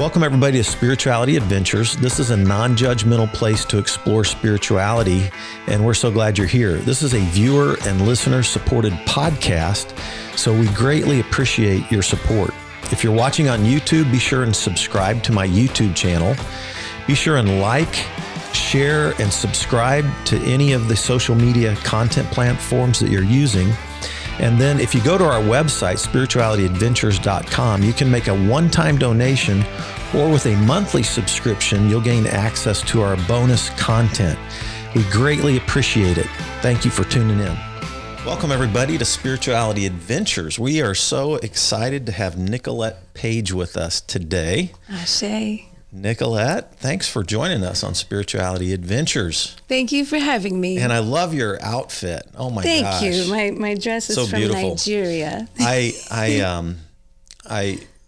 Welcome everybody to Spirituality Adventures. This is a non-judgmental place to explore spirituality, and we're so glad you're here. This is a viewer and listener supported podcast, so we greatly appreciate your support. If you're watching on YouTube, be sure and subscribe to my YouTube channel. Be sure and like, share, and subscribe to any of the social media content platforms that you're using. And then if you go to our website, spiritualityadventures.com, you can make a one-time donation, or with a monthly subscription, you'll gain access to our bonus content. We greatly appreciate it. Thank you for tuning in. Welcome everybody to Spirituality Adventures. We are so excited to have Nicolette Paige with us today. Ashe. Nicolette, thanks for joining us on Spirituality Adventures. Thank you for having me. And I love your outfit. Oh my gosh. Thank you. My dress is so from beautiful. Nigeria.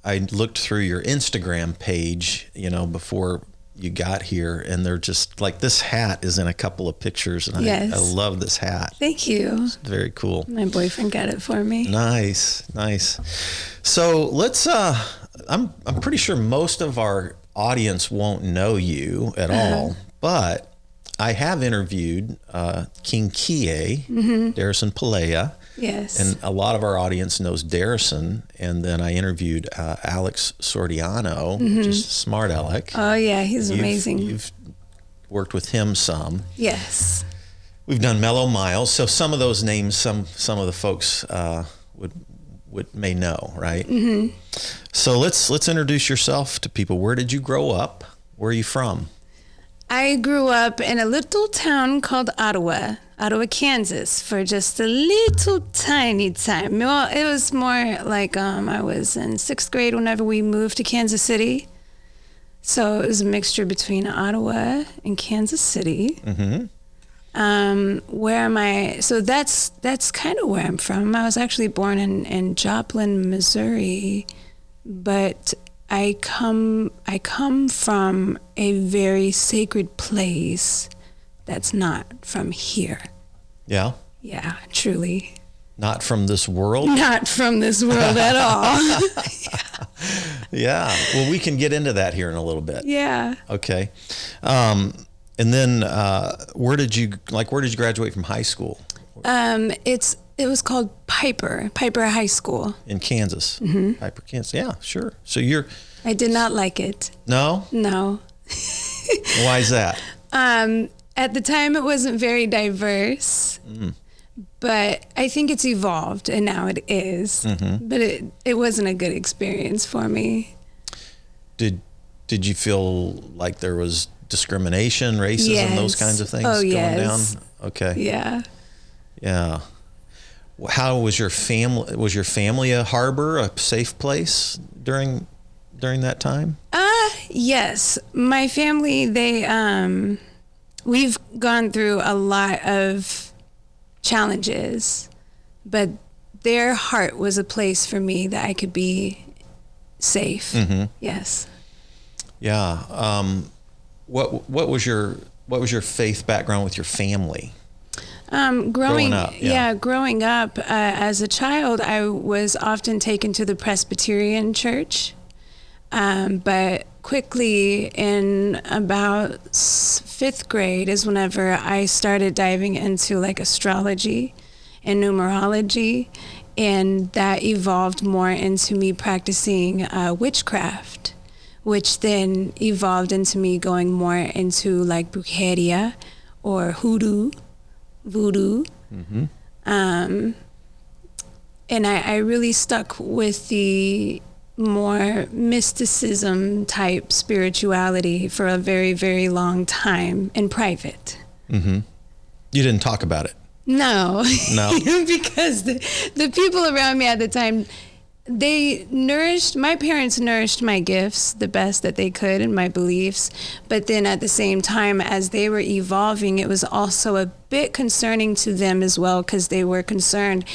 I looked through your Instagram page, before you got here, and they're just like, this hat is in a couple of pictures, and yes. I love this hat. Thank you. It's very cool. My boyfriend got it for me. Nice. So let's, I'm pretty sure most of our audience won't know you at all, but I have interviewed King Kie, Darrison Pelea. Yes. And a lot of our audience knows Darrison. And then I interviewed Alex Sordiano, which is Smart Alec. Oh, yeah. He's amazing. You've worked with him some. Yes. We've done Mellow Miles. So some of those names, some of the folks may know, right? Mm-hmm. So let's introduce yourself to people. Where did you grow up? Where are you from? I grew up in a little town called Ottawa, Kansas, for just a little tiny time. Well, it was more like I was in 6th grade whenever we moved to Kansas City. So it was a mixture between Ottawa and Kansas City. Mm-hmm. So that's kind of where I'm from. I was actually born in Joplin, Missouri, but I come from a very sacred place that's not from here. Yeah? Yeah, truly. Not from this world? Not from this world at all. Yeah. Well, we can get into that here in a little bit. Yeah. Okay. And then where did you graduate from high school? It was called Piper High School. In Kansas. Mm-hmm. Piper, Kansas. Yeah, sure. So I did not like it. No? No. Why is that? At the time, it wasn't very diverse, but I think it's evolved, and now it is. Mm-hmm. But it wasn't a good experience for me. Did you feel like there was discrimination, racism, yes. those kinds of things going down? Okay. Yeah. Yeah. How was your family? Was your family a harbor, a safe place during that time? Yes. My family, we've gone through a lot of challenges, but their heart was a place for me that I could be safe. Mm-hmm. Yes. Yeah. What was your faith background with your family? Growing up, as a child, I was often taken to the Presbyterian church, but quickly in about 5th grade is whenever I started diving into like astrology and numerology, and that evolved more into me practicing witchcraft, which then evolved into me going more into like brujeria or voodoo. Mm-hmm. And I really stuck with the more mysticism type spirituality for a very, very long time in private. Mm-hmm. You didn't talk about it? No. Because the people around me at the time, my parents nourished my gifts the best that they could and my beliefs. But then at the same time, as they were evolving, it was also a bit concerning to them as well, because they were concerned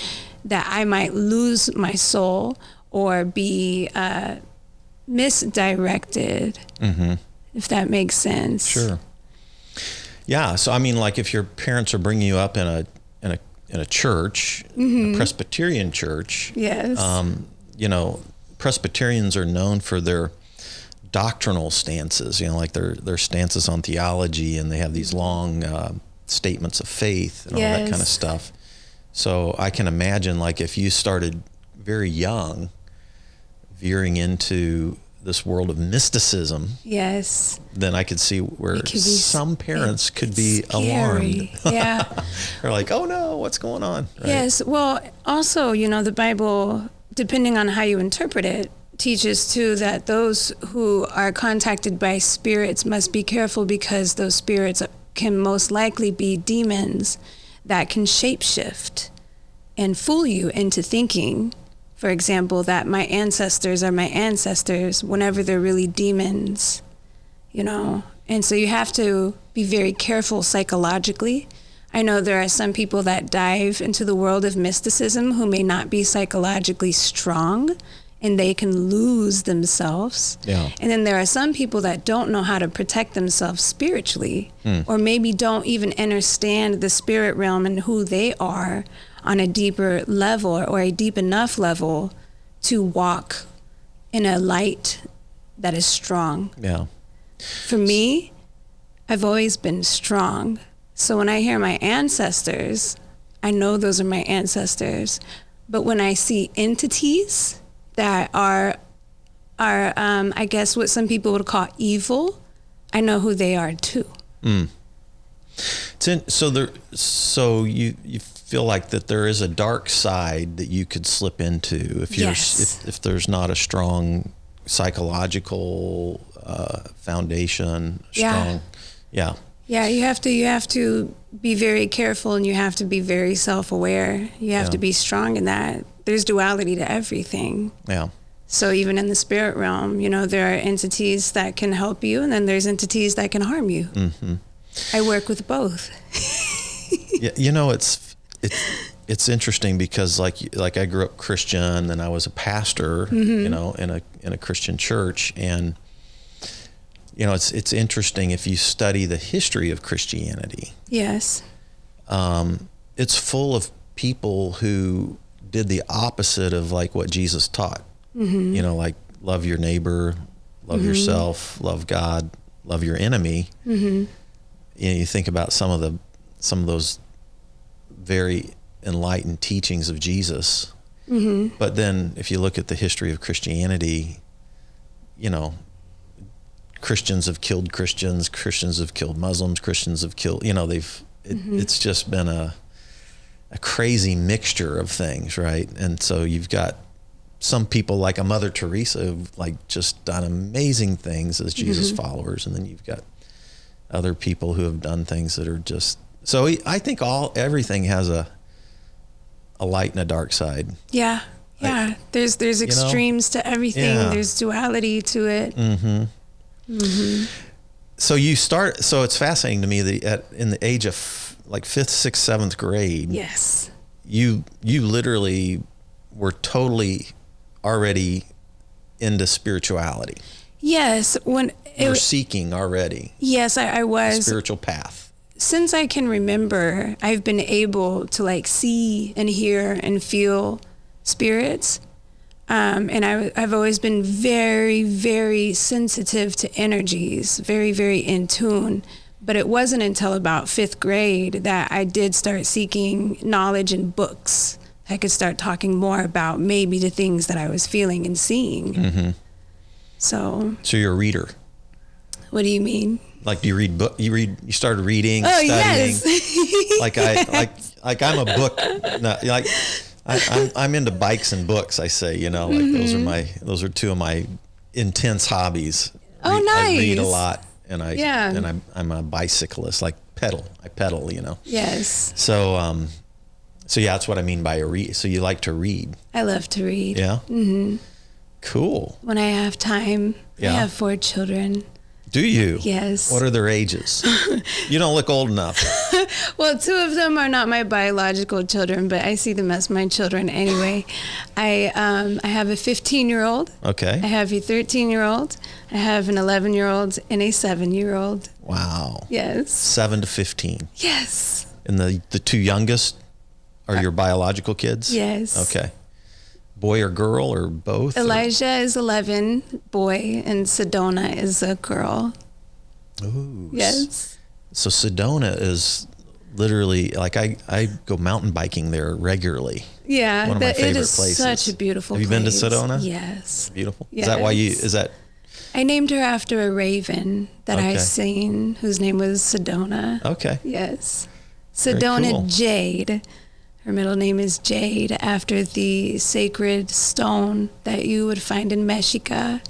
that I might lose my soul or be misdirected, if that makes sense. Sure. Yeah. So, I mean, like if your parents are bringing you up in a church, a Presbyterian church, yes. Presbyterians are known for their doctrinal stances, like their stances on theology, and they have these long statements of faith and all that kind of stuff. So I can imagine, like, if you started very young, veering into this world of mysticism, then I could see where some parents could be alarmed. Yeah. They're like, oh no, what's going on? Right? Yes. Well, also, the Bible, depending on how you interpret it, teaches too that those who are contacted by spirits must be careful, because those spirits can most likely be demons that can shapeshift and fool you into thinking, for example, that my ancestors are my ancestors whenever they're really demons, And so you have to be very careful psychologically. I know there are some people that dive into the world of mysticism who may not be psychologically strong, and they can lose themselves. Yeah. And then there are some people that don't know how to protect themselves spiritually, or maybe don't even understand the spirit realm and who they are on a deeper level, or a deep enough level to walk in a light that is strong. Yeah. For me, I've always been strong. So when I hear my ancestors, I know those are my ancestors. But when I see entities that are I guess what some people would call evil, I know who they are too. So you feel like that there is a dark side that you could slip into if you're if there's not a strong psychological foundation. Yeah, you have to be very careful, and you have to be very self-aware. You have to be strong in that. There's duality to everything. Yeah. So even in the spirit realm, there are entities that can help you, and then there's entities that can harm you. Mm-hmm. I work with both. Yeah, it's interesting because like I grew up Christian, and I was a pastor, in a Christian church, and it's interesting if you study the history of Christianity. Yes. It's full of people who did the opposite of like what Jesus taught. Mm-hmm. Like love your neighbor, love yourself, love God, love your enemy. Mm-hmm. You think about some of those very enlightened teachings of Jesus. Mm-hmm. But then if you look at the history of Christianity, Christians have killed Christians, Christians have killed Muslims, Christians have killed, it's just been a crazy mixture of things, right? And so you've got some people like a Mother Teresa who've like just done amazing things as Jesus followers, and then you've got other people who have done things that are just, so I think everything has a light and a dark side. Yeah. Yeah. There's extremes to everything. Yeah. There's duality to it. Mm-hmm. Mm-hmm. So it's fascinating to me that in the age of like 5th, 6th, 7th grade, yes, you literally were totally already into spirituality. Yes. When you were seeking already. Yes, I was. A spiritual path. Since I can remember, I've been able to like see and hear and feel spirits. And I've always been very, very sensitive to energies, very, very in tune. But it wasn't until about 5th grade that I did start seeking knowledge in books. I could start talking more about maybe the things that I was feeling and seeing. Mm-hmm. So you're a reader. What do you mean? Like, do you read book? You started reading, studying. Yes. like I'm a book. I'm into bikes and books. I say, like those are two of my intense hobbies. Oh, nice. I read a lot, and I'm a bicyclist. Like I pedal. Yes. So that's what I mean by a read. So you like to read? I love to read. Yeah. Mm-hmm. Cool. When I have time. Yeah. I have 4 children. Do you? Yes. What are their ages? You don't look old enough. Well, 2 of them are not my biological children, but I see them as my children anyway. I have a 15-year-old. Okay. I have a 13-year-old. I have an 11-year-old and a 7-year-old. Wow. Yes. 7 to 15. Yes. And the 2 youngest are your biological kids? Yes. Okay. boy or girl or both? Elijah is 11, boy, and Sedona is a girl. Ooh. Yes. So Sedona is literally, like, I go mountain biking there regularly. Yeah. One of my favorite places. It is such a beautiful place. Have you been to Sedona? Yes. Beautiful. Yes. Is that why is that? I named her after a raven that I seen, whose name was Sedona. Okay. Yes. Sedona cool. Jade. Her middle name is Jade, after the sacred stone that you would find in Mexico,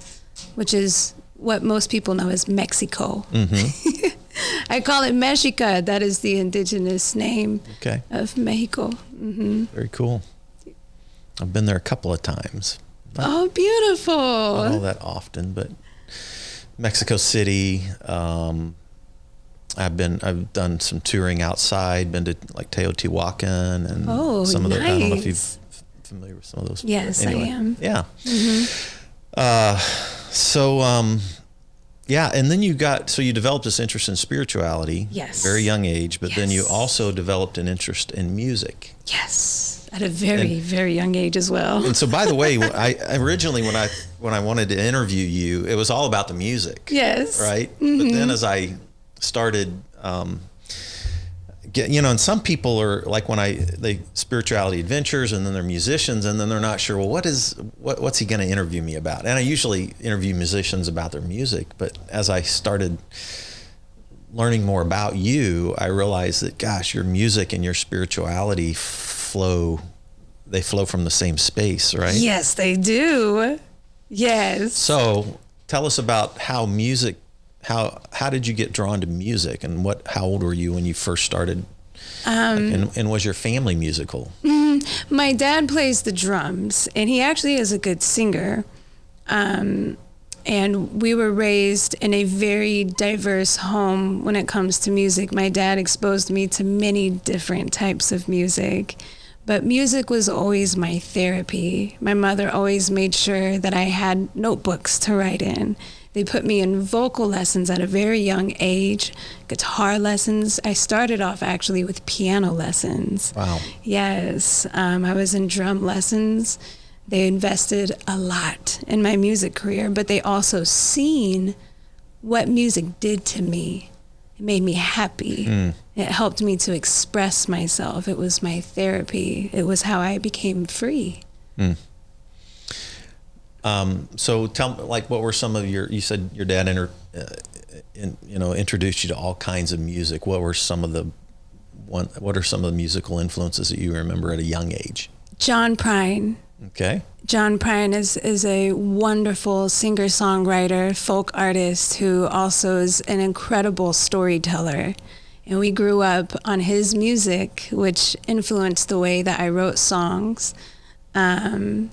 which is what most people know as Mexico. Mm-hmm. I call it Mexico. That is the indigenous name of Mexico. Mm-hmm. Very cool. I've been there a couple of times. Oh, beautiful. Not all that often, but Mexico City. I've done some touring outside, been to like Teotihuacan and some of the, I don't know if you're familiar with some of those. Yes, anyway, I am. Yeah. Mm-hmm. And then you developed this interest in spirituality. Yes. Very young age, but then you also developed an interest in music. Yes. At a very young age as well. And so, by the way, I originally, when I wanted to interview you, it was all about the music. Yes. Right. Mm-hmm. But then as I started, and some people are like, they spirituality adventures, and then they're musicians, and then they're not sure, well, what's he going to interview me about? And I usually interview musicians about their music, but as I started learning more about you, I realized that, gosh, your music and your spirituality flow from the same space, right? Yes, they do. Yes. So tell us about how did you get drawn to music, and how old were you when you first started? And was your family musical? My dad plays the drums, and he actually is a good singer. And we were raised in a very diverse home when it comes to music. My dad exposed me to many different types of music, but music was always my therapy. My mother always made sure that I had notebooks to write in. They put me in vocal lessons at a very young age, guitar lessons. I started off actually with piano lessons. Wow. Yes. I was in drum lessons. They invested a lot in my music career, but they also seen what music did to me. It made me happy. It helped me to express myself. It was my therapy. It was how I became free. So tell me, like, what were some of you said your dad introduced you to all kinds of music. What are some of the musical influences that you remember at a young age? John Prine. Okay. John Prine is a wonderful singer-songwriter, folk artist who also is an incredible storyteller. And we grew up on his music, which influenced the way that I wrote songs. It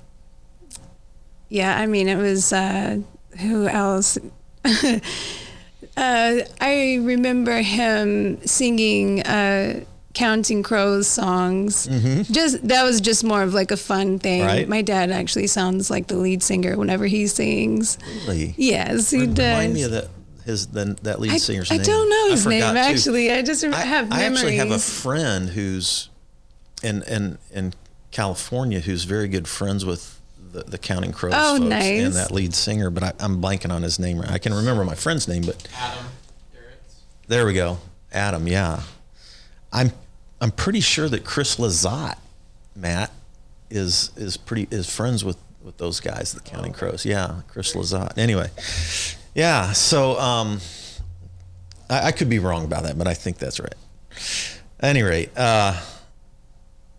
was, who else? I remember him singing Counting Crows songs. Mm-hmm. That was just more of like a fun thing. Right. My dad actually sounds like the lead singer whenever he sings. Really? Yes, he does. Remind me of that lead singer's name. I don't know his name, actually. I just have memories. I actually have a friend who's in California who's very good friends with the Counting Crows folks and that lead singer, but I'm blanking on his name. I can remember my friend's name, but Adam Garrett. There we go. Adam, yeah. I'm pretty sure that Chris Lazat, Matt, is friends with those guys, the Counting Crows. Yeah, Chris Lazat. Anyway, yeah. So I could be wrong about that, but I think that's right. At any rate,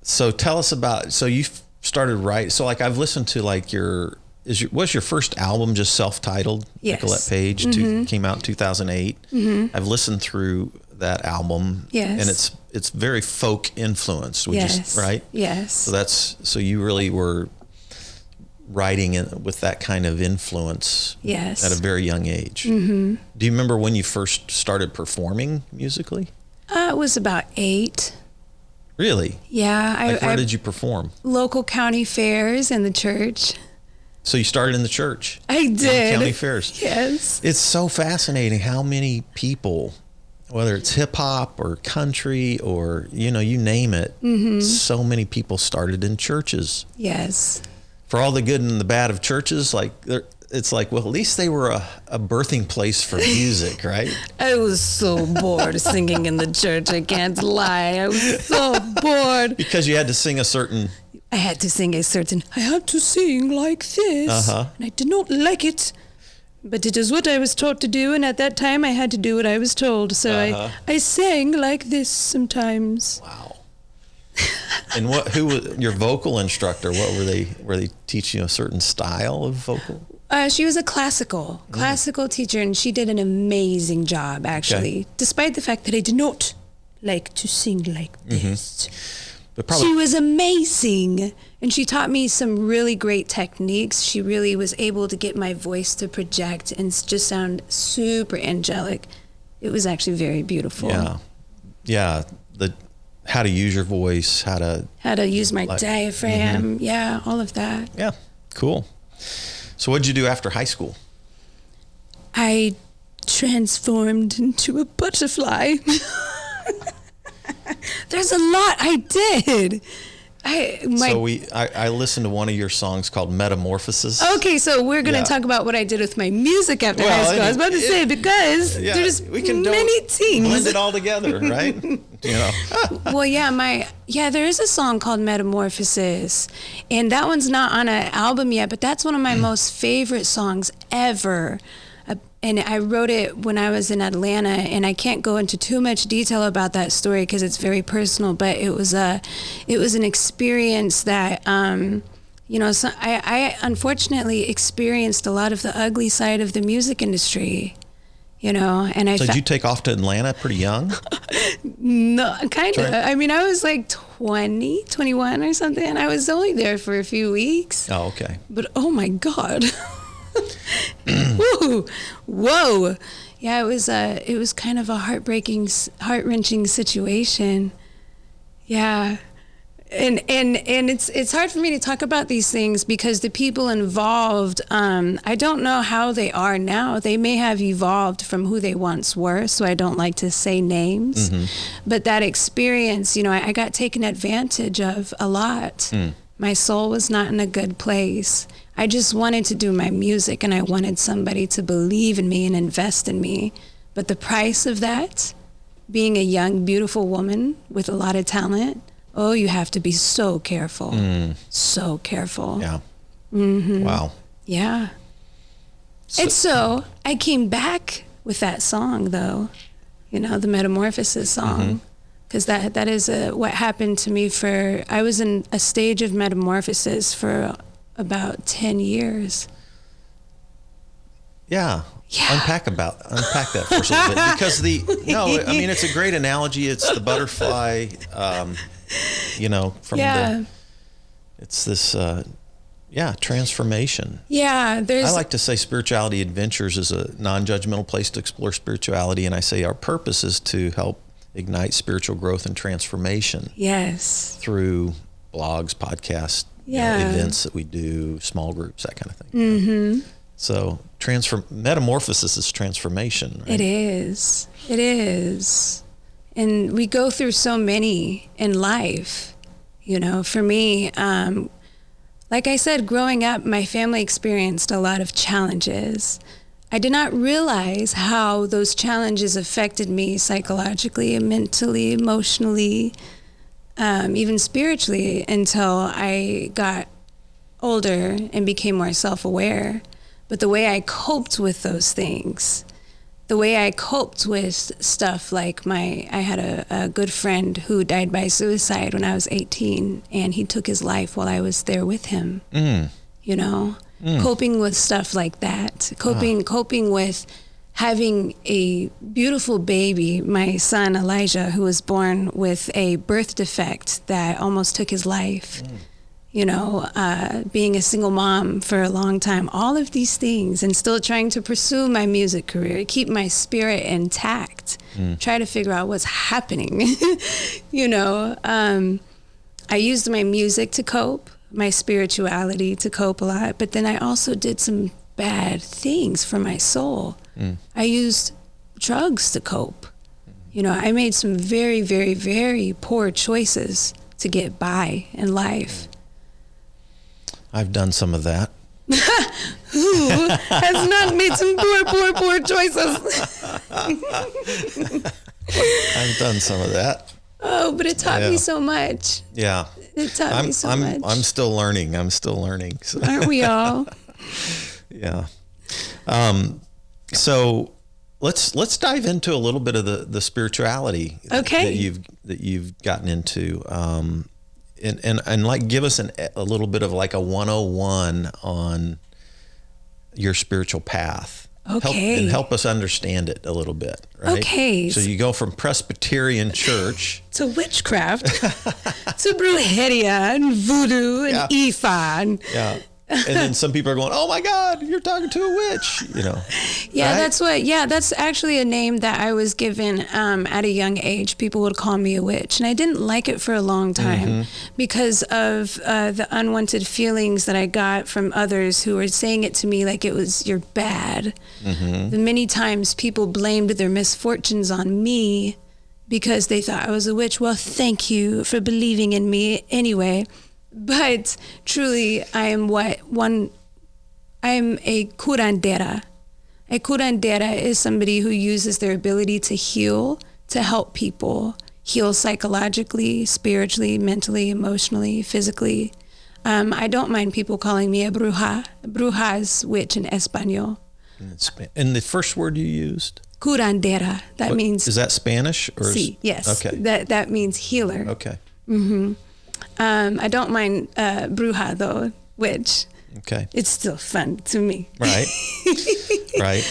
so tell us about. So you started writing. So like I've listened to like was your first album just self-titled? Yes. Nicolette Paige came out in 2008. Mm-hmm. I've listened through that album. Yes. And it's very folk influenced, which is right. Yes. So you really were writing with that kind of influence. Yes. At a very young age. Mm-hmm. Do you remember when you first started performing musically? It was about 8. Really? Yeah. Where did you perform? Local county fairs and the church. So you started in the church? I did. County fairs. Yes. It's so fascinating how many people, whether it's hip hop or country or, you name it, so many people started in churches. Yes. for all the good and the bad of churches, like it's like, well, at least they were a birthing place for music, right? I was so bored singing in the church. I can't lie. I was so bored. Because you had to sing I had to sing like this. And I did not like it. But it is what I was taught to do. And at that time, I had to do what I was told. So I sang like this sometimes. Wow. And who was your vocal instructor? What were they teaching you a certain style of vocal? She was a classical teacher, and she did an amazing job, actually, despite the fact that I did not like to sing like this. But she was amazing, and she taught me some really great techniques. She really was able to get my voice to project and just sound super angelic. It was actually very beautiful. Yeah. How to use your voice, how to use my diaphragm. Yeah, all of that. Yeah, cool. So what did you do after high school? I transformed into a butterfly. There's a lot I did. I listened to one of your songs called Metamorphosis. Okay, so we're going to talk about what I did with my music after high school. I was about to say, because there's many things. Blend it all together, right? There is a song called Metamorphosis, and that one's not on an album yet, but that's one of my most favorite songs ever. And I wrote it when I was in Atlanta, and I can't go into too much detail about that story because it's very personal, but it was an experience that, I unfortunately experienced a lot of the ugly side of the music industry, and So did you take off to Atlanta pretty young? No, kind of. I mean, I was like 20, 21 or something. I was only there for a few weeks. Oh, okay. But oh my God. Whoa. Yeah, it was kind of a heart-wrenching situation. Yeah. And it's hard for me to talk about these things because the people involved, I don't know how they are now. They may have evolved from who they once were, so I don't like to say names. But that experience, I got taken advantage of a lot. My soul was not in a good place. I just wanted to do my music, and I wanted somebody to believe in me and invest in me. But the price of that, being a young, beautiful woman with a lot of talent, you have to be so careful. So careful. Yeah. Wow. Yeah. And so I came back with that song, though, the Metamorphosis song. Because that is what happened to me I was in a stage of metamorphosis for about 10 years. Yeah. Unpack that for us a little bit, because it's a great analogy. It's the butterfly, it's this, transformation. Yeah. I like to say Spirituality Adventures is a non-judgmental place to explore spirituality. And I say our purpose is to help ignite spiritual growth and transformation. Yes. Through blogs, podcasts, events that we do, small groups, that kind of thing. So metamorphosis is transformation, right? It is. And we go through so many in life. For me, like I said, growing up, my family experienced a lot of challenges. I did not realize how those challenges affected me psychologically, mentally, emotionally, even spiritually, until I got older and became more self-aware. But the way I coped with those things, the way I coped with stuff like I had a good friend who died by suicide when I was 18, and he took his life while I was there with him. Coping with stuff like that, coping with having a beautiful baby, my son Elijah, who was born with a birth defect that almost took his life, being a single mom for a long time, all of these things, and still trying to pursue my music career, keep my spirit intact, try to figure out what's happening. I used my music to cope, my spirituality to cope a lot, but then I also did some bad things for my soul. I used drugs to cope. I made some very, very, very poor choices to get by in life. I've done some of that. Who has not made some poor choices? I've done some of that. Oh, but it taught me so much. Yeah. It taught me so much. I'm still learning. So. Aren't we all? Yeah. So let's dive into a little bit of the spirituality that you've gotten into. And like give us a little bit of like a 101 on your spiritual path. Okay. Help us understand it a little bit, right? Okay. So you go from Presbyterian church to witchcraft to brujeria and voodoo and Ifa. Yeah. And then some people are going, oh my God, you're talking to a witch, Yeah, right? That's actually a name that I was given at a young age. People would call me a witch. And I didn't like it for a long time because of the unwanted feelings that I got from others who were saying it to me like it was, you're bad. The many times people blamed their misfortunes on me because they thought I was a witch. Well, thank you for believing in me anyway. But truly, I am I'm a curandera. A curandera is somebody who uses their ability to heal, to help people heal psychologically, spiritually, mentally, emotionally, physically. I don't mind people calling me a bruja. Bruja is witch in Espanol. And the first word you used? Curandera. That means... Is that Spanish? Or sí, yes. Okay. That means healer. Okay. I don't mind bruja though, which it's still fun to me. Right. Right.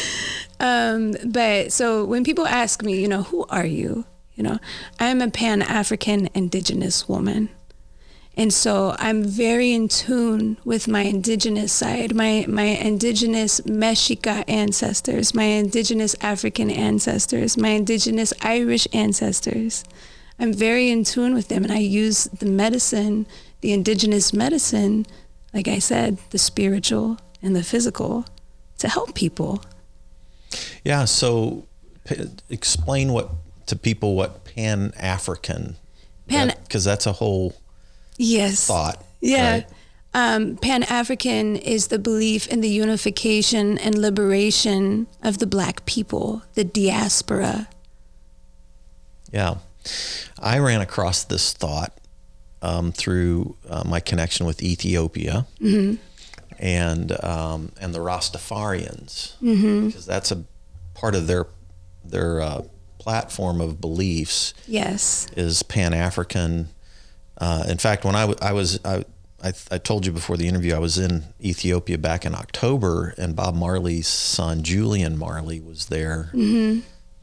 But so when people ask me, who are you? I'm a Pan-African Indigenous woman. And so I'm very in tune with my Indigenous side, my Indigenous Mexica ancestors, my Indigenous African ancestors, my Indigenous Irish ancestors. I'm very in tune with them, and I use the medicine, the Indigenous medicine, like I said, the spiritual and the physical, to help people. Yeah, so explain to people what Pan-African, because that's a whole thought. Yeah. Right? Pan-African is the belief in the unification and liberation of the Black people, the diaspora. Yeah. I ran across this thought through my connection with Ethiopia and the Rastafarians, because that's a part of their platform of beliefs. Yes, is Pan-African. In fact, when I told you before the interview, I was in Ethiopia back in October, and Bob Marley's son Julian Marley was there.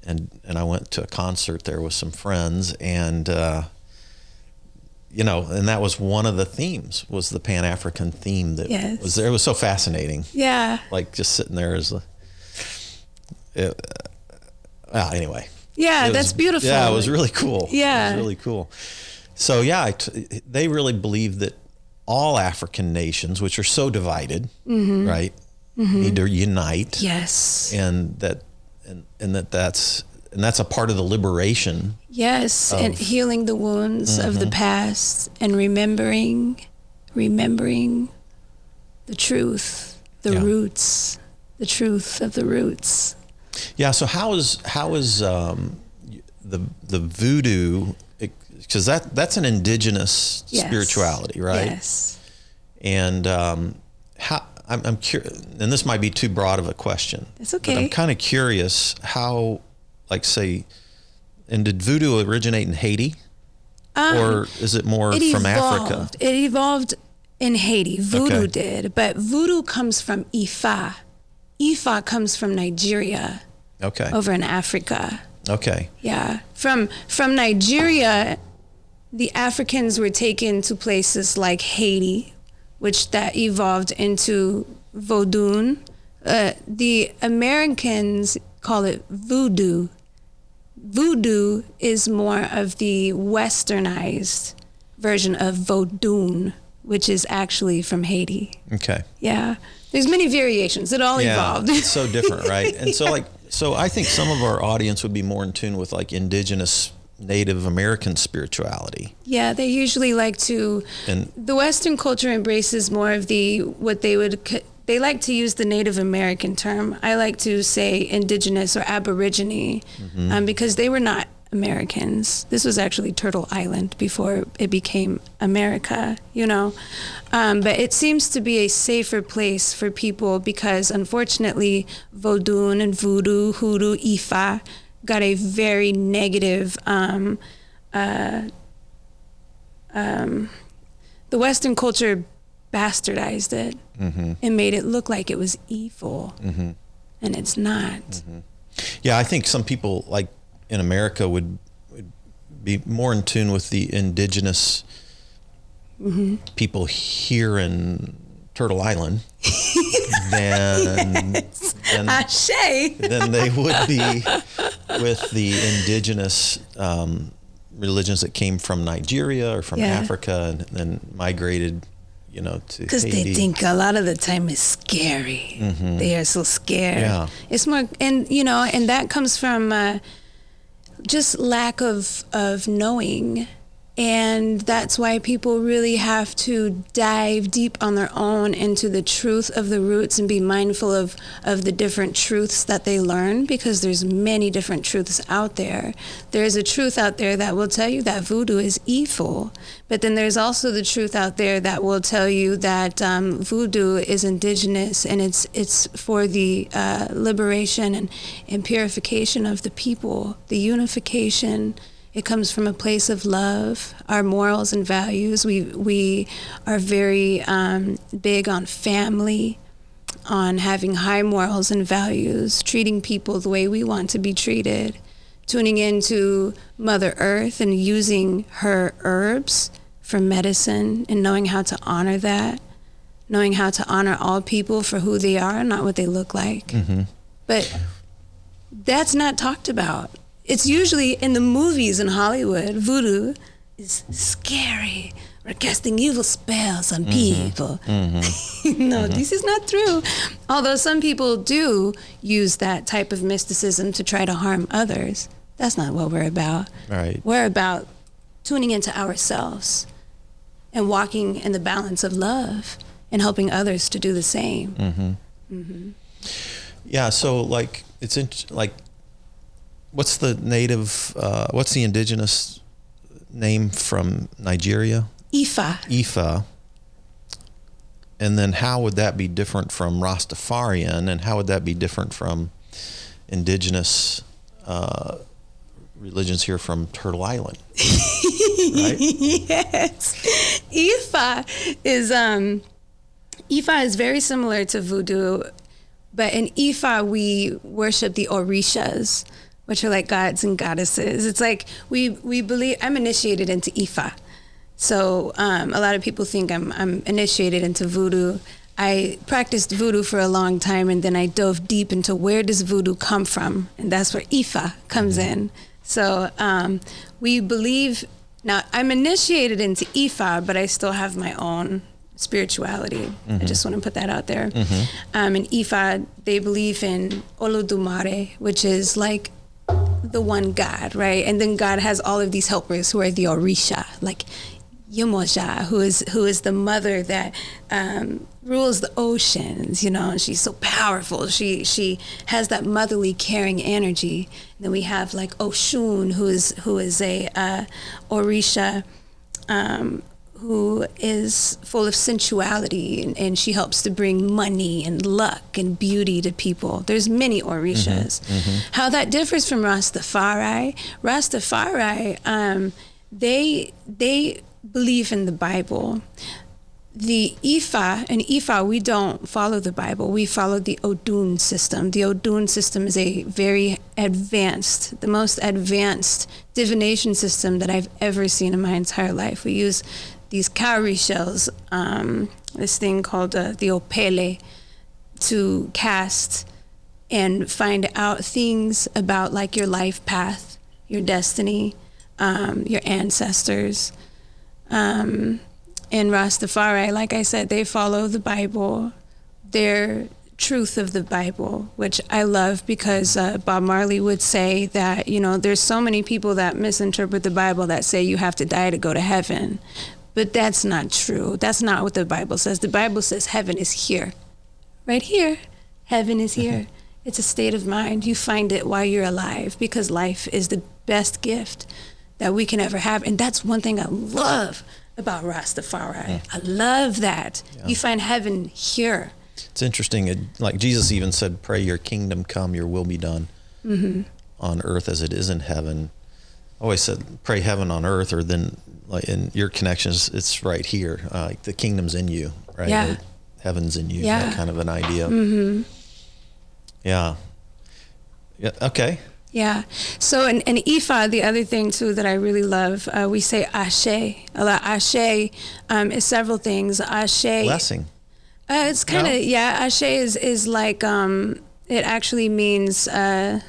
And I went to a concert there with some friends, and and that was one of the themes, was the Pan-African theme that was there. It was so fascinating. Yeah. Like just sitting there anyway. Yeah, that's beautiful. Yeah, it was really cool. Yeah. It was really cool. So they really believe that all African nations, which are so divided, right, need to unite. Yes. And that's a part of the liberation. Yes, and healing the wounds of the past and remembering the truth, the roots, the truth of the roots. Yeah. So how is the voodoo? Because that's an indigenous spirituality, right? Yes. And how? I'm curious, and this might be too broad of a question. It's okay. But I'm kind of curious how, did voodoo originate in Haiti? Or is it more from Africa? It evolved in Haiti. Voodoo did, but voodoo comes from Ifa. Ifa comes from Nigeria. Okay. Over in Africa. Okay. Yeah. From Nigeria, the Africans were taken to places like Haiti, which that evolved into Voodoo. The Americans call it voodoo. Voodoo is more of the westernized version of Vodun, which is actually from Haiti. Okay. Yeah. There's many variations. It all evolved. It's so different, right? And so so I think some of our audience would be more in tune with indigenous Native American spirituality. Yeah, they usually like to, and the Western culture embraces more of they like to use the Native American term. I like to say Indigenous or Aborigine, because they were not Americans. This was actually Turtle Island before it became America, But it seems to be a safer place for people because, unfortunately, Vodun and Voodoo, Hoodoo, Ifa got a very negative. The Western culture bastardized it and made it look like it was evil, and it's not. Yeah, I think some people like in America would be more in tune with the indigenous people here in Turtle Island than they would be with the indigenous religions that came from Nigeria or from Africa and then migrated, to because they think a lot of the time is scary. They are so scared. Yeah. It's more, and that comes from just lack of knowing. And that's why people really have to dive deep on their own into the truth of the roots and be mindful of the different truths that they learn, because there's many different truths out there. There's a truth out there that will tell you that voodoo is evil, but then there's also the truth out there that will tell you that voodoo is indigenous and it's for the liberation and purification of the people, the unification. It comes from a place of love, our morals and values. We are very big on family, on having high morals and values, treating people the way we want to be treated, tuning into Mother Earth and using her herbs for medicine and knowing how to honor that, knowing how to honor all people for who they are, not what they look like. But that's not talked about. It's usually in the movies in Hollywood. Voodoo is scary. We're casting evil spells on people. No, this is not true. Although some people do use that type of mysticism to try to harm others. That's not what we're about. Right. We're about tuning into ourselves and walking in the balance of love and helping others to do the same. Yeah, so what's the indigenous name from Nigeria? Ifa. And then how would that be different from Rastafarian, and how would that be different from indigenous religions here from Turtle Island? Right? Yes. Ifa is very similar to voodoo, but in Ifa we worship the Orishas, which are like gods and goddesses. It's like we believe. I'm initiated into Ifa, so a lot of people think I'm initiated into voodoo. I practiced voodoo for a long time, and then I dove deep into where does voodoo come from, and that's where Ifa comes in. So we believe now. I'm initiated into Ifa, but I still have my own spirituality. I just want to put that out there. In Ifa, they believe in Olodumare, which is like the one God, right? And then God has all of these helpers who are the Orisha, like Yemoja, who is the mother that rules the oceans, and she's so powerful. She has that motherly, caring energy. And then we have like Oshun, who is a Orisha, who is full of sensuality, and she helps to bring money and luck and beauty to people. There's many Orishas. How that differs from Rastafari, they believe in the Bible. In Ifa, we don't follow the Bible. We follow the Odun system. The Odun system is a very advanced, the most advanced divination system that I've ever seen in my entire life. We use these cowrie shells, this thing called the opele, to cast and find out things about like your life path, your destiny, your ancestors. In Rastafari, like I said, they follow the Bible. Their truth of the Bible, which I love because Bob Marley would say that, there's so many people that misinterpret the Bible that say you have to die to go to heaven. But that's not true. That's not what the Bible says. The Bible says heaven is here. Right here. Heaven is here. It's a state of mind. You find it while you're alive, because life is the best gift that we can ever have. And that's one thing I love about Rastafari. I love that. Yeah. You find heaven here. It's interesting. Like Jesus even said, pray your kingdom come, your will be done on earth as it is in heaven. I always said, pray heaven on earth, or then like in your connections, it's right here. Like the kingdom's in you, right? Yeah. Or heaven's in you, yeah. that kind of an idea. Yeah. Yeah. Okay. Yeah. So in Ifa, the other thing too that I really love, we say ashe. A lot. Ashe is several things. Ashe. Blessing. It's kind of, ashe is like, it actually means, as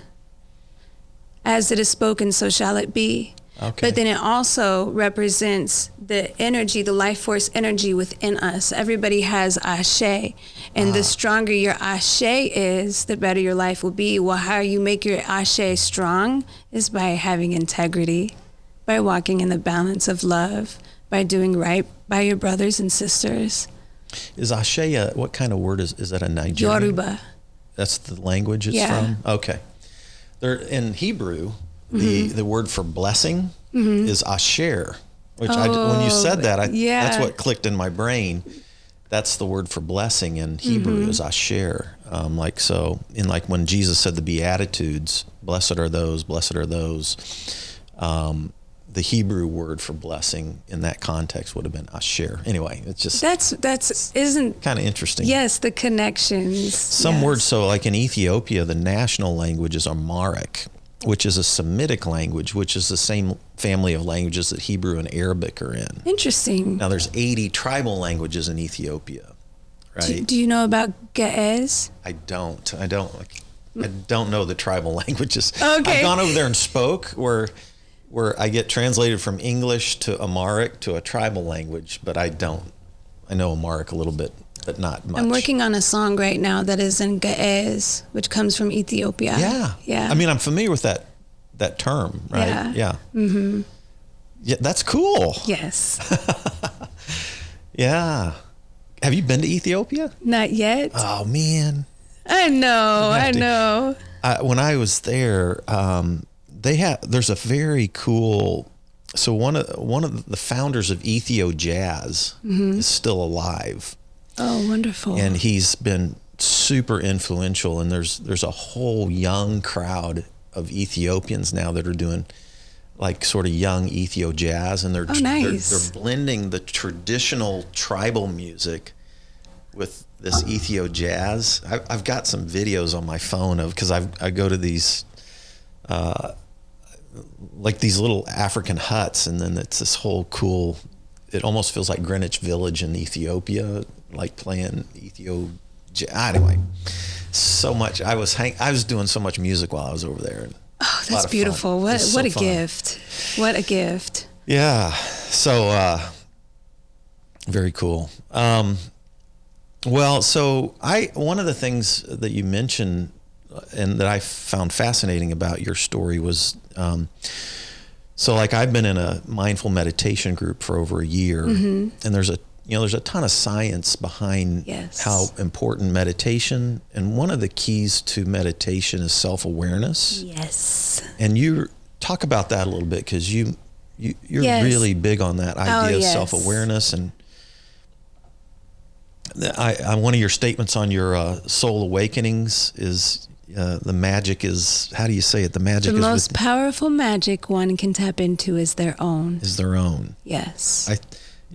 it is spoken, so shall it be. Okay. But then it also represents the energy, the life force energy within us. Everybody has ashe. And the stronger your ashe is, the better your life will be. Well, how you make your ashe strong is by having integrity, by walking in the balance of love, by doing right by your brothers and sisters. Is ashe what kind of word is that? A Nigerian? Yoruba. That's the language it's from? Okay. There, in Hebrew, the word for blessing is asher, which when you said that, that's what clicked in my brain. That's the word for blessing in Hebrew is asher. Like when Jesus said the Beatitudes, blessed are those, the Hebrew word for blessing in that context would have been asher. Anyway, it's just isn't kind of interesting. Yes, the connections. Some words, so like in Ethiopia, the national language is Amharic, which is a Semitic language, which is the same family of languages that Hebrew and Arabic are in. Interesting. Now there's 80 tribal languages in Ethiopia, right? Do you know about Ge'ez? I don't know the tribal languages. Okay. I've gone over there and spoke where I get translated from English to Amharic to a tribal language, but I don't. I know Amharic a little bit, but not much. I'm working on a song right now that is in Ge'ez, which comes from Ethiopia. Yeah. I mean, I'm familiar with that term, right? Yeah. Mm-hmm. Yeah, that's cool. Yes. Yeah. Have you been to Ethiopia? Not yet. Oh, man. I know. When I was there, there's a very cool. So one of the founders of Ethio Jazz is still alive. Oh, wonderful! And he's been super influential. And there's a whole young crowd of Ethiopians now that are doing like sort of young Ethio Jazz, and they're blending the traditional tribal music with this Ethio Jazz. I've got some videos on my phone because I go to these. Like these little African huts, and then it's this whole cool, it almost feels like Greenwich Village in Ethiopia, like playing anyway, so much. I was doing so much music while I was over there. Oh, that's beautiful. What a gift. What a gift. Yeah. So, very cool. Well, so one of the things that you mentioned and that I found fascinating about your story was, so like I've been in a mindful meditation group for over a year, and there's a ton of science behind how important meditation, and one of the keys to meditation is self-awareness. Yes. And you talk about that a little bit, because you're really big on that idea of self-awareness. And one of your statements on your soul awakenings is, the magic is, how do you say it? The magic is the most powerful magic one can tap into is their own. Yes.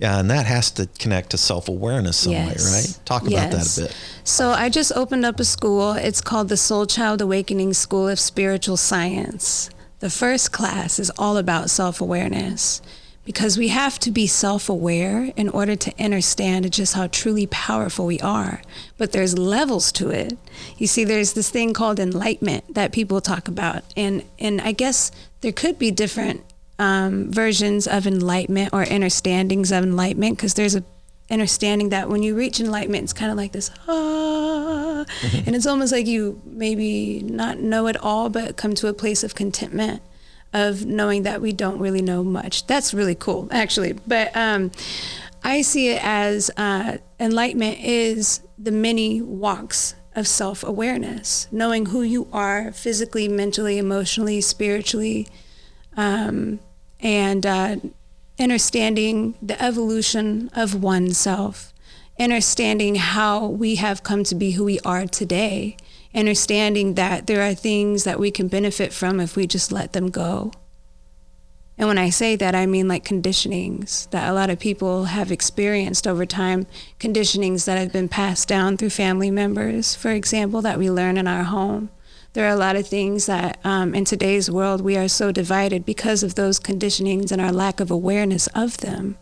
And that has to connect to self-awareness some way, right? Talk about that a bit. So I just opened up a school. It's called the Soul Child Awakening School of Spiritual Science. The first class is all about self-awareness, because we have to be self-aware in order to understand just how truly powerful we are. But there's levels to it. You see, there's this thing called enlightenment that people talk about. And I guess there could be different versions of enlightenment or understandings of enlightenment, because there's understanding that when you reach enlightenment, it's kind of like this, and it's almost like you maybe not know it all, but come to a place of contentment of knowing that we don't really know much. That's really cool, actually. But I see it as enlightenment is the many walks of self-awareness, knowing who you are physically, mentally, emotionally, spiritually, and understanding the evolution of oneself, understanding how we have come to be who we are today, understanding that there are things that we can benefit from if we just let them go. And when I say that, I mean like conditionings that a lot of people have experienced over time, conditionings that have been passed down through family members, for example, that we learn in our home. There are a lot of things that in today's world, we are so divided because of those conditionings and our lack of awareness of them.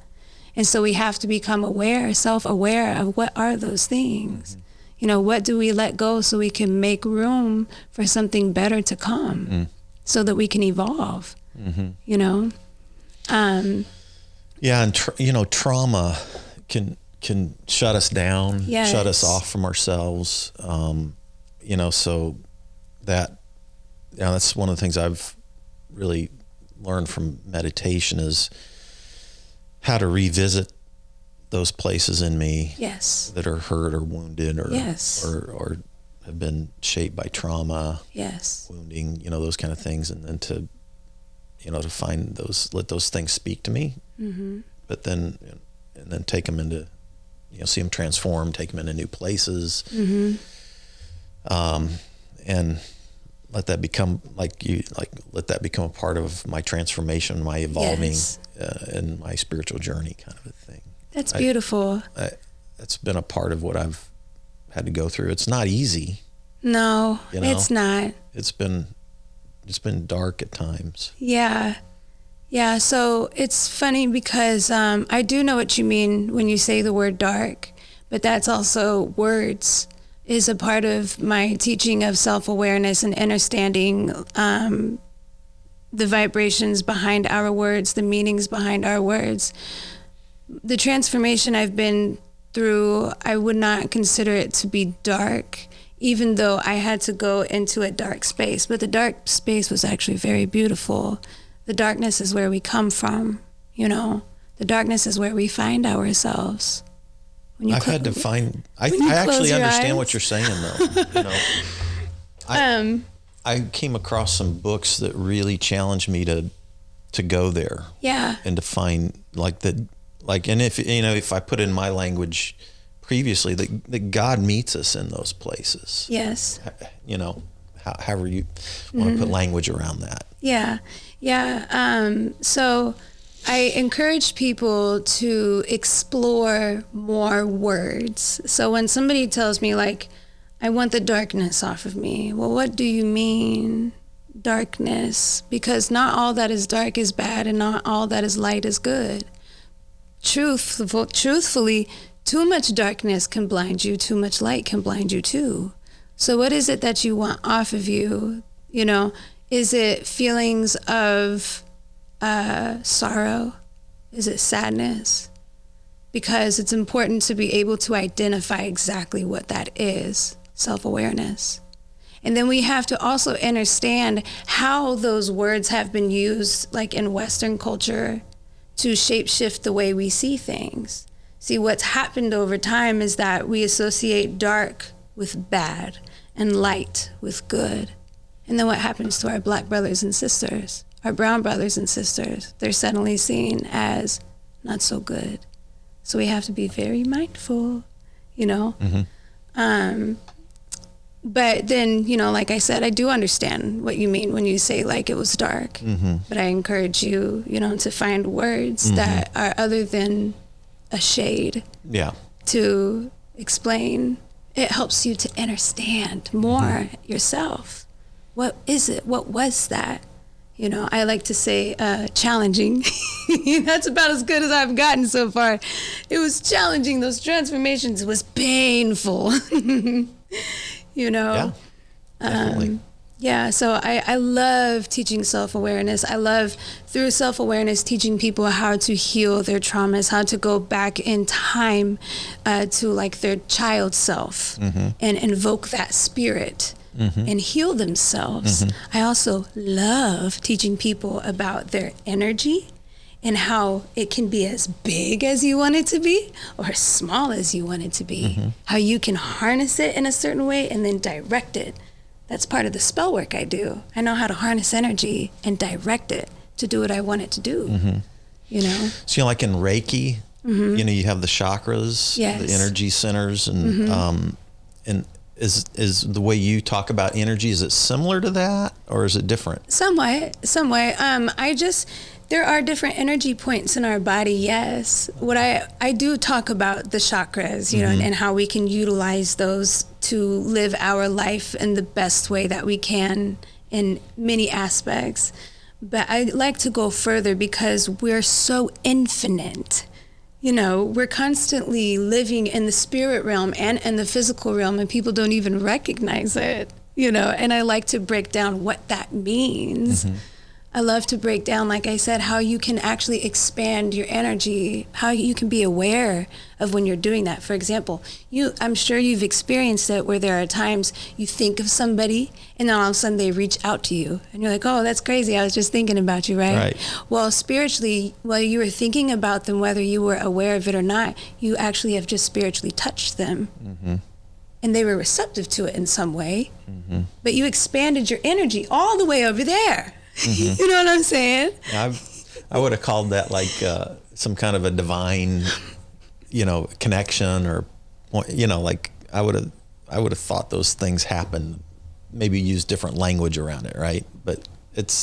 And so we have to become aware, self-aware of what are those things. You know, what do we let go so we can make room for something better to come so that we can evolve, you know? Yeah, and trauma can shut us down, Yes. shut us off from ourselves. So that's one of the things I've really learned from meditation is how to revisit those places in me Yes. that are hurt or wounded or Yes. or have been shaped by trauma, Yes. wounding, those kind of things, and then to find let those things speak to me, but then take them into, see them transform, take them into new places, and let that become let that become a part of my transformation, my evolving, Yes. in my spiritual journey, kind of a thing. That's beautiful. That's been a part of what I've had to go through. It's not easy. No, it's not. It's been dark at times. Yeah. Yeah. So it's funny because I do know what you mean when you say the word dark, but that's also words is a part of my teaching of self-awareness and understanding the vibrations behind our words, the meanings behind our words. The transformation I've been through, I would not consider it to be dark, even though I had to go into a dark space. But the dark space was actually very beautiful. The darkness is where we come from, The darkness is where we find ourselves. I've had to find. I actually understand what you're saying, though. I came across some books that really challenged me to go there. Yeah. And to find and if I put in my language previously, that God meets us in those places. Yes. However you want to put language around that. Yeah. Yeah. So I encourage people to explore more words. So when somebody tells me I want the darkness off of me, well, what do you mean darkness? Because not all that is dark is bad and not all that is light is good. Truthfully, too much darkness can blind you, too much light can blind you too. So what is it that you want off of you? Is it feelings of sorrow? Is it sadness? Because it's important to be able to identify exactly what that is, self-awareness. And then we have to also understand how those words have been used, in Western culture, to shapeshift the way we see things. See, what's happened over time is that we associate dark with bad and light with good. And then what happens to our Black brothers and sisters, our brown brothers and sisters? They're suddenly seen as not so good. So we have to be very mindful, But then, like I said, I do understand what you mean when you say it was dark. But I encourage you, to find words that are other than a shade. Yeah. To explain. It helps you to understand more yourself. What is it? What was that? I like to say challenging. That's about as good as I've gotten so far. It was challenging. Those transformations was painful. Yeah, definitely. Yeah, so I love teaching self-awareness. I love, through self-awareness, teaching people how to heal their traumas, how to go back in time to like their child self and invoke that spirit and heal themselves. I also love teaching people about their energy and how it can be as big as you want it to be or as small as you want it to be. How you can harness it in a certain way and then direct it. That's part of the spell work I do. I know how to harness energy and direct it to do what I want it to do. You know? So, like in Reiki, you know, you have the chakras, the energy centers, and is the way you talk about energy, is it similar to that or is it different? Some way. There are different energy points in our body, yes. What I do talk about the chakras, you know, and how we can utilize those to live our life in the best way that we can in many aspects. But I like to go further because we're so infinite. You know, we're constantly living in the spirit realm and in the physical realm, and people don't even recognize it, you know, and I like to break down what that means. I love to break down, like I said, how you can actually expand your energy, how you can be aware of when you're doing that. For example, I'm sure you've experienced it where there are times you think of somebody and then all of a sudden they reach out to you and you're like, oh, that's crazy. I was just thinking about you, right? Well, spiritually, while you were thinking about them, whether you were aware of it or not, you actually have just spiritually touched them. And they were receptive to it in some way, but you expanded your energy all the way over there. You know what I'm saying? I would have called that like some kind of a divine, you know, connection, or, you know, like I would have thought those things happen. Maybe use different language around it, right? But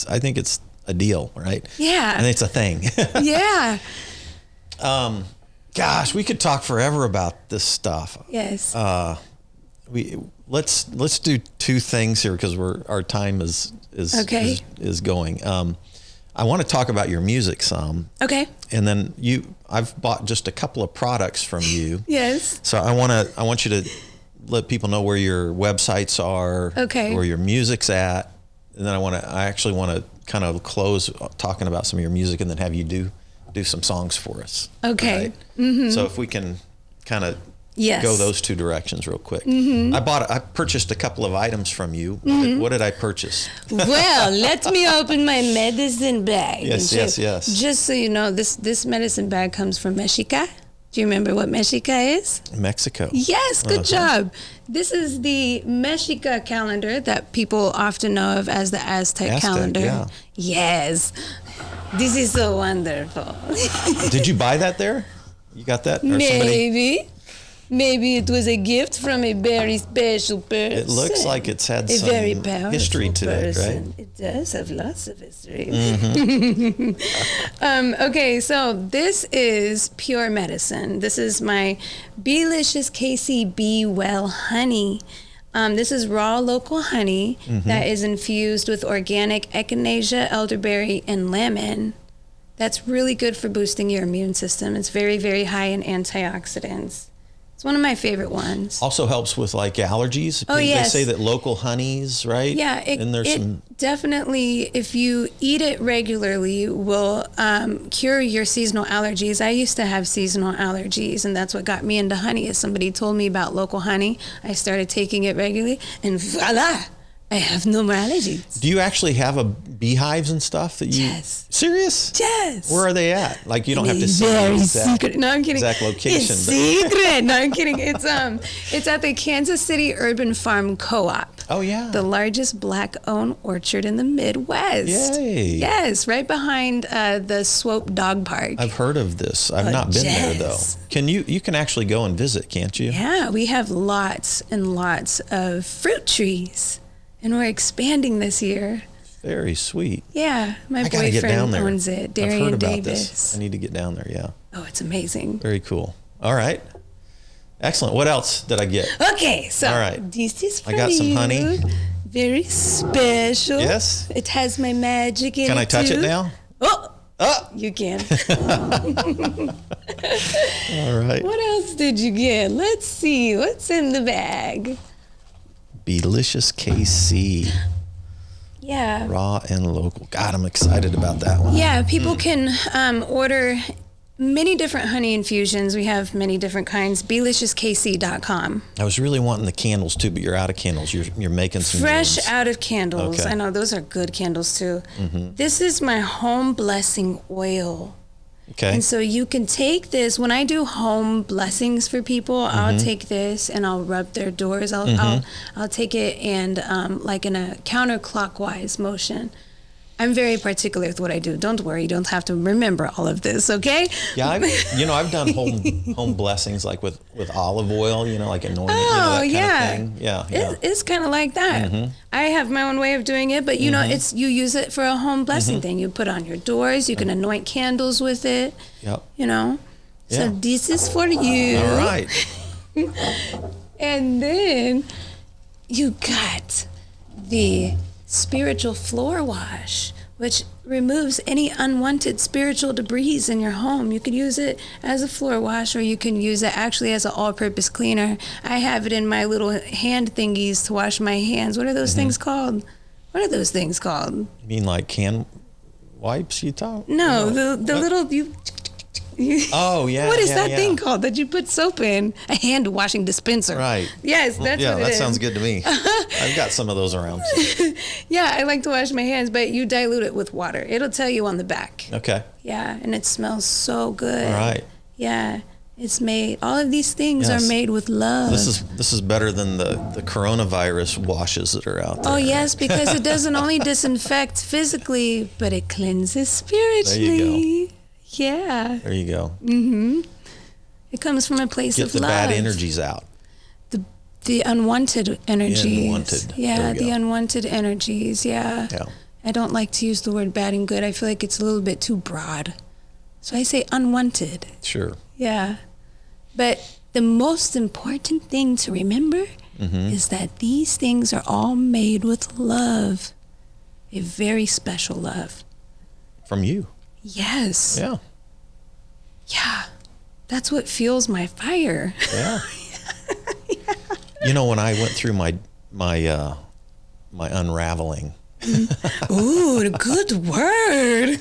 I think it's a deal, right? Yeah. And it's a thing. Yeah. Gosh, we could talk forever about this stuff. Yes. Let's do two things here because our time is going. I want to talk about your music some. Okay. And then I've bought just a couple of products from you. Yes. So I want you to let people know where your websites are. Okay. Where your music's at, and then I actually want to kind of close talking about some of your music, and then have you do some songs for us. Okay. Right? So if we can kind of go those two directions real quick. I purchased a couple of items from you. What did I purchase? Well, let me open my medicine bag. Yes. Just so you know, this medicine bag comes from Mexico. Do you remember what Mexico is? Mexico. Yes, good job. This is the Mexica calendar that people often know of as the Aztec calendar. Yeah. Yes. This is so wonderful. Did you buy that there? You got that? Or Maybe it was a gift from a very special person. It looks like it's had some very history to it, right? It does have lots of history. Okay, so this is pure medicine. This is my Belicious KC Be Well honey. This is raw local honey that is infused with organic echinacea, elderberry, and lemon. That's really good for boosting your immune system. It's very, very high in antioxidants. It's one of my favorite ones. Also helps with like allergies. Oh, yes. They say that local honeys, right? Yeah, it definitely, if you eat it regularly, will cure your seasonal allergies. I used to have seasonal allergies, and that's what got me into honey. Is somebody told me about local honey. I started taking it regularly, and voila, I have no more allergies. Do you actually have beehives and stuff that you? Yes. Serious? Yes. Where are they at? Like you don't have to say very secret. No, I'm kidding. Exact location. It's secret. No, I'm kidding. It's at the Kansas City Urban Farm Co-op. Oh yeah. The largest Black-owned orchard in the Midwest. Yay. Yes, right behind the Swope Dog Park. I've heard of this. I've not been there though. You can actually go and visit, can't you? Yeah, we have lots and lots of fruit trees. And we're expanding this year. Very sweet. Yeah, my boyfriend owns it, Darian I've heard about Davis. This. I need to get down there, yeah. Oh, it's amazing. Very cool. All right. Excellent. What else did I get? Okay, so all right. This is for you. I got some honey. Very special. Yes. It has my magic in it. Can I touch too. it now? Oh, you can. All right. What else did you get? Let's see. What's in the bag? Belicious KC. Yeah. Raw and local. God, I'm excited about that one. Yeah, people can order many different honey infusions. We have many different kinds. BeliciousKC.com. I was really wanting the candles too, but you're out of candles. You're making some fresh out of candles. Okay. I know those are good candles too. This is my home blessing oil. Okay. And so you can take this. When I do home blessings for people, I'll take this and I'll rub their doors. I'll take it and like in a counterclockwise motion. I'm very particular with what I do. Don't worry, you don't have to remember all of this, okay? Yeah, I've done home blessings like with olive oil, like anointing, that kind of thing. Yeah. It's kind of like that. I have my own way of doing it, but you use it for a home blessing thing. You put on your doors, you can anoint candles with it. Yep. So this is for you. All right. And then you got the spiritual floor wash, which removes any unwanted spiritual debris in your home. You can use it as a floor wash, or you can use it actually as an all-purpose cleaner. I have it in my little hand thingies to wash my hands. What are those things called? What are those things called? You mean like can wipes you talk? No, the little... Oh, yeah. What is that thing called that you put soap in? A hand washing dispenser. Right. Yes, that's what it is. Yeah, that sounds good to me. I've got some of those around. So. Yeah, I like to wash my hands, but you dilute it with water. It'll tell you on the back. Okay. Yeah, and it smells so good. All right. Yeah, it's made. All of these things are made with love. This is better than the coronavirus washes that are out there. Oh yes, because it doesn't only disinfect physically, but it cleanses spiritually. There you go. Yeah. There you go. It comes from a place Get of the love. bad energies out. The unwanted energies. The unwanted. Yeah, the unwanted energies. Yeah. Yeah. I don't like to use the word bad and good. I feel like it's a little bit too broad. So I say unwanted. Sure. Yeah. But the most important thing to remember is that these things are all made with love. A very special love. From you. Yes. Yeah. Yeah. That's what fuels my fire. Yeah. When I went through my unraveling. Ooh, good word.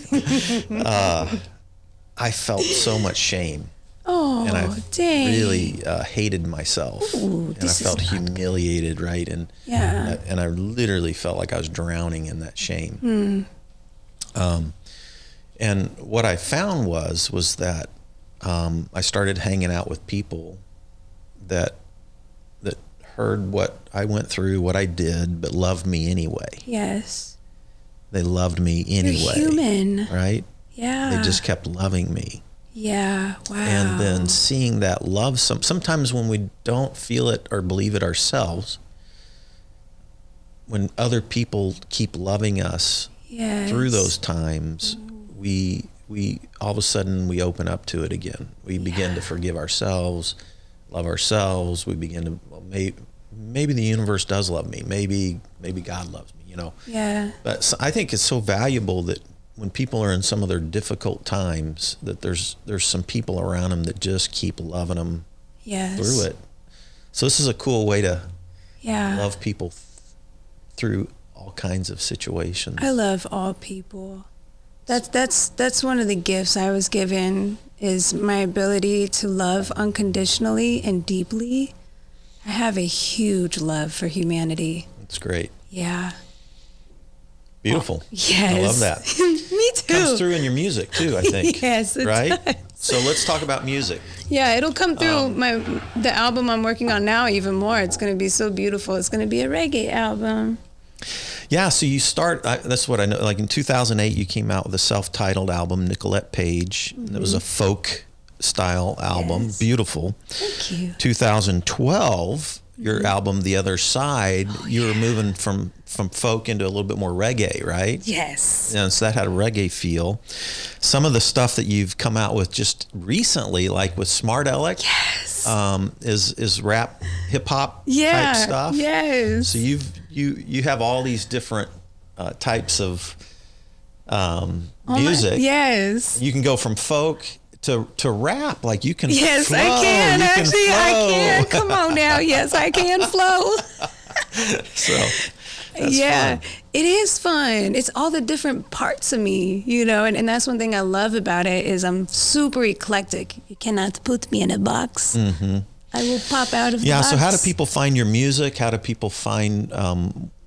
I felt so much shame. Oh, and I dang. really hated myself. Ooh, and I felt humiliated, right? And I literally felt like I was drowning in that shame. And what I found was that I started hanging out with people that heard what I went through, what I did, but loved me anyway. Yes. They loved me anyway. You're human. Right? Yeah. They just kept loving me. Yeah. Wow. And then seeing that love, sometimes when we don't feel it or believe it ourselves, when other people keep loving us through those times, we all of a sudden we open up to it again. We begin to forgive ourselves, love ourselves. We begin to, maybe the universe does love me. Maybe God loves me, Yeah. But I think it's so valuable that when people are in some of their difficult times, that there's some people around them that just keep loving them through it. So this is a cool way to love people through all kinds of situations. I love all people. That's one of the gifts I was given, is my ability to love unconditionally and deeply. I have a huge love for humanity. That's great. Yeah. Beautiful. Yes. I love that. Me too. Comes through in your music too, I think. Yes, it right? does. So let's talk about music. Yeah, it'll come through the album I'm working on now even more. It's going to be so beautiful. It's going to be a reggae album. Yeah, so you start, that's what I know, like in 2008 you came out with a self-titled album, Nicolette, Paige. It was a folk style album, beautiful. Thank you. 2012, your album, The Other Side, you were moving from folk into a little bit more reggae, right? Yes. And so that had a reggae feel. Some of the stuff that you've come out with just recently, like with Smart Alec, is rap, hip hop type stuff. Yes. So you have all these different types of music. Yes. You can go from folk to rap. Like you can. Yes, flow. I can. You Actually, I can. Come on now. Yes, I can flow. Yeah, fun. It is fun. It's all the different parts of me, and that's one thing I love about it is I'm super eclectic. You cannot put me in a box. Mm-hmm. I will pop out of the box. Yeah, so how do people find your music? How do people find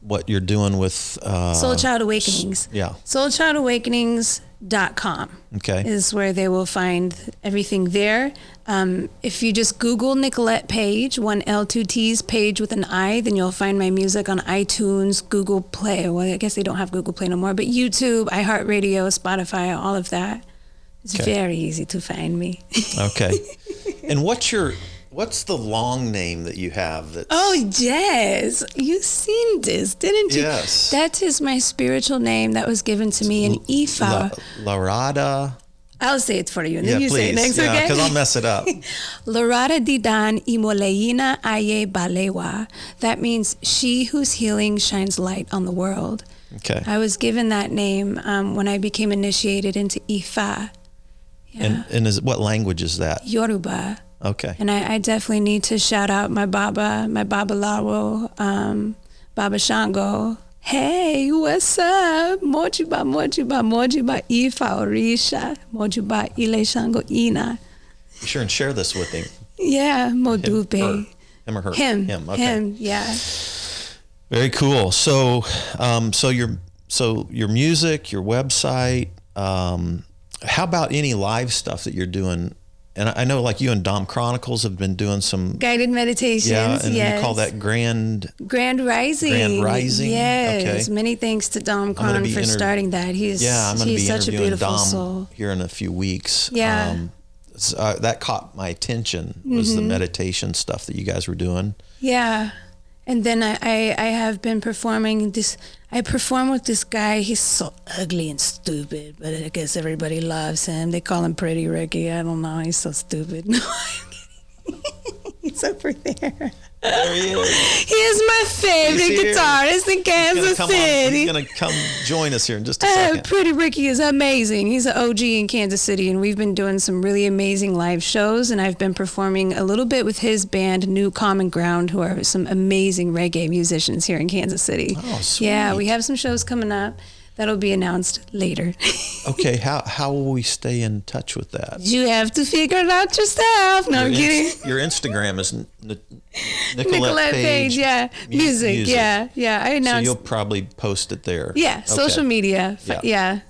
what you're doing with... Soul Child Awakenings. Soulchildawakenings.com is where they will find everything there. If you just Google Nicolette Paige, 1 L 2 T's, Paige with an I, then you'll find my music on iTunes, Google Play. Well, I guess they don't have Google Play no more, but YouTube, iHeartRadio, Spotify, all of that. It's very easy to find me. Okay. And what's the long name that you have? Oh, yes. You seen this, didn't you? Yes. That is my spiritual name that was given to me in Ifa. Larada. I'll say it for you, and then you please. say it next, okay? Because I'll mess it up. Larada Didan Imoleina Aye Balewa. That means she whose healing shines light on the world. Okay. I was given that name when I became initiated into Ifa. Yeah. And what language is that? Yoruba. Okay. And I definitely need to shout out my Babalawo, Baba Shango. Hey, what's up? Mojuba, Ifa Orisha, Mojuba Ile Shango Ina. Be sure and share this with him. Yeah, Modupe. Him or her? Him. Okay. Him, yeah. Very cool. So, your music, your website, how about any live stuff that you're doing? And I know like you and Dom Chronicles have been doing some guided meditations. Yeah, and yes. you call that Grand Rising. Grand Rising. Yes. Okay. Many thanks to Dom Chron for starting that. He's such a beautiful Dom soul. Here in a few weeks. Yeah. That caught my attention was the meditation stuff that you guys were doing. Yeah. And then I have been performing this. I perform with this guy. He's so ugly and stupid, but I guess everybody loves him. They call him Pretty Ricky. I don't know. He's so stupid. No, I'm kidding. He's over there. There he is. He is my favorite guitarist in Kansas City. He's going to come join us here in just a second. Pretty Ricky is amazing. He's an OG in Kansas City, and we've been doing some really amazing live shows, and I've been performing a little bit with his band, New Common Ground, who are some amazing reggae musicians here in Kansas City. Oh, sweet. Yeah, we have some shows coming up. That'll be announced later. Okay, how will we stay in touch with that? You have to figure it out yourself. No, I'm kidding. Your Instagram is Nicolette Paige, yeah. Music, yeah. I announced. So you'll probably post it there. Yeah, okay. Social media, yeah.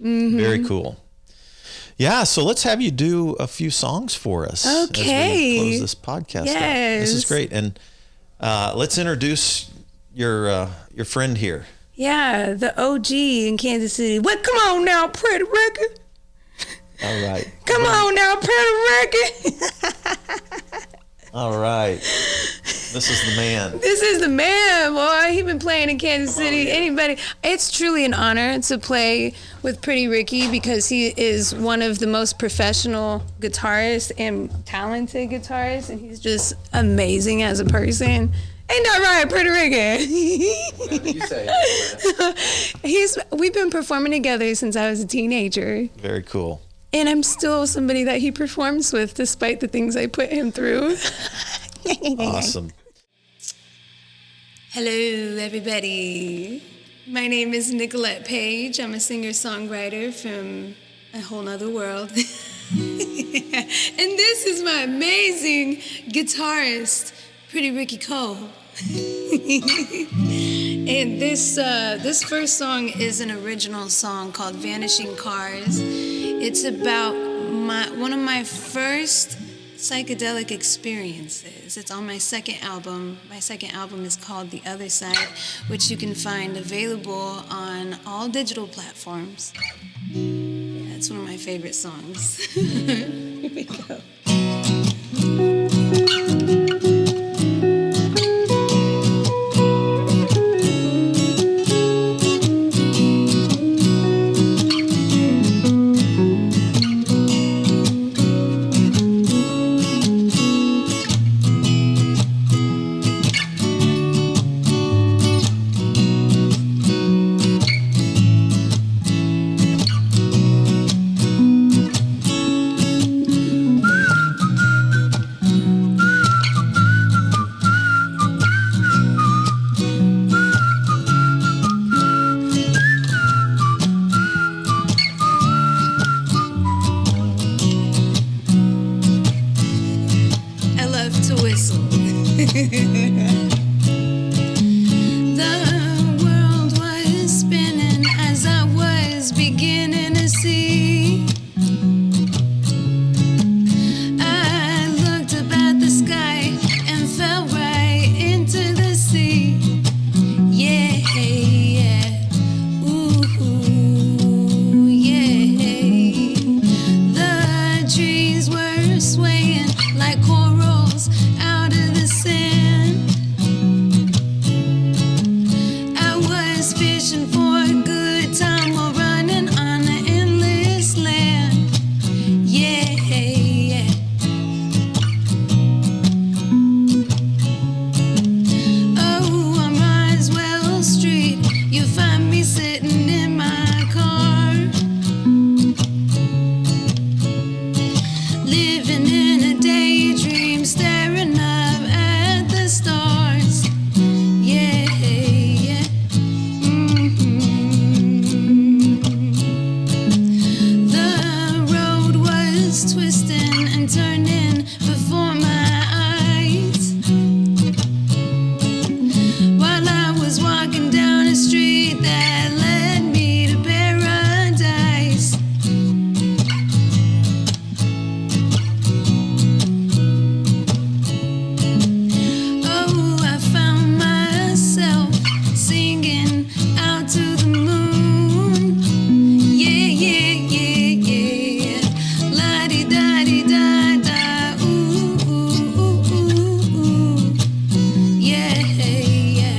Mm-hmm. Very cool. Yeah, so let's have you do a few songs for us as we close this podcast. Yes. This is great. And let's introduce your friend here. Yeah, the OG in Kansas City. What? Come on now, Pretty Ricky. All right. Come on now, Pretty Ricky. All right. This is the man. This is the man, boy. He's been playing in Kansas City. Anybody. It's truly an honor to play with Pretty Ricky because he is one of the most professional guitarists and talented guitarists, and he's just amazing as a person. Ain't that right, Pretty Ricky? You say it. We've been performing together since I was a teenager. Very cool. And I'm still somebody that he performs with despite the things I put him through. Awesome. Hello, everybody. My name is Nicolette Paige. I'm a singer-songwriter from a whole nother world. And this is my amazing guitarist, Pretty Ricky Cole. And this first song is an original song called Vanishing Cars. It's about one of my first psychedelic experiences. It's on my second album. My second album is called The Other Side, which you can find available on all digital platforms. Yeah, it's one of my favorite songs. Here we go. world was spinning as I was beginning to see. I looked up at the sky and fell right into the sea. Yeah, yeah, ooh, yeah. The trees were swaying like corals out of the sand. I was fishing for a good time while running on an endless land. Yeah, yeah. Oh, on Roswell Street, you find me sitting in my car, living in a daydream, staring up at the stars. Yeah, yeah. The road was twisting and turning before my eyes, while I was walking down a street that led me to paradise. Oh, I found myself singing out to the moon. Yeah, yeah, yeah, yeah. La-di-da-di-da-da. Ooh, ooh, ooh, ooh, ooh. Yeah, yeah.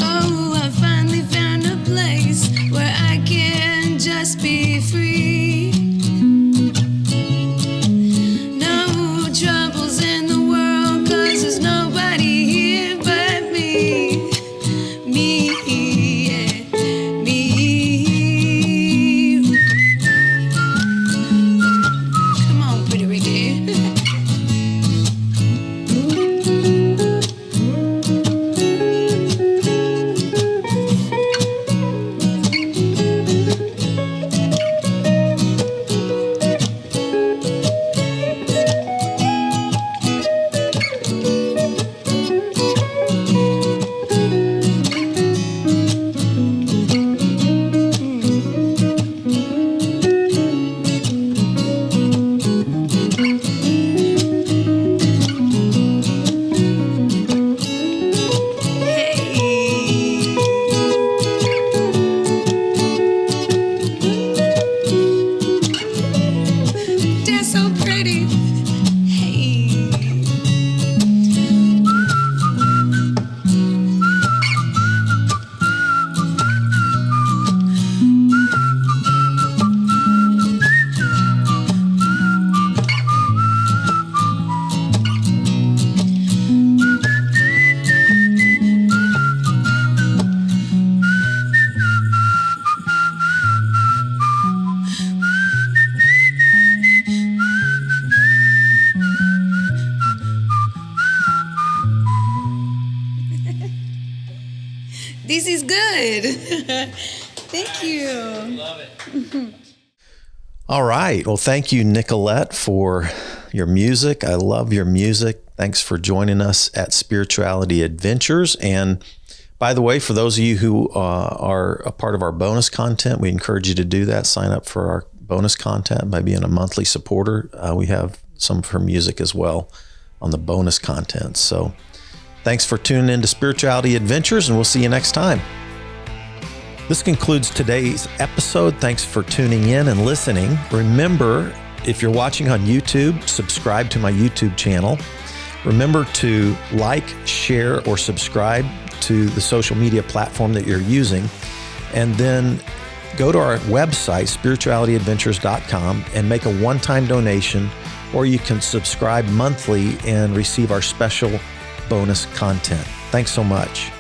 Oh, I finally found a place where I can just be free. No troubles in the world, 'cause there's nobody here but me. Me, yeah, me. Come on, pretty Ricky. They're so pretty. Hey. This is good. Thank you. Love it. All right. Well, thank you, Nicolette, for your music. I love your music. Thanks for joining us at Spirituality Adventures. And by the way, for those of you who are a part of our bonus content, we encourage you to do that. Sign up for our bonus content by being a monthly supporter. We have some of her music as well on the bonus content. So thanks for tuning in to Spirituality Adventures, and we'll see you next time. This concludes today's episode. Thanks for tuning in and listening. Remember, if you're watching on YouTube, subscribe to my YouTube channel. Remember to like, share, or subscribe to the social media platform that you're using. And then Go to our website, spiritualityadventures.com, and make a one-time donation, or you can subscribe monthly and receive our special bonus content. Thanks so much.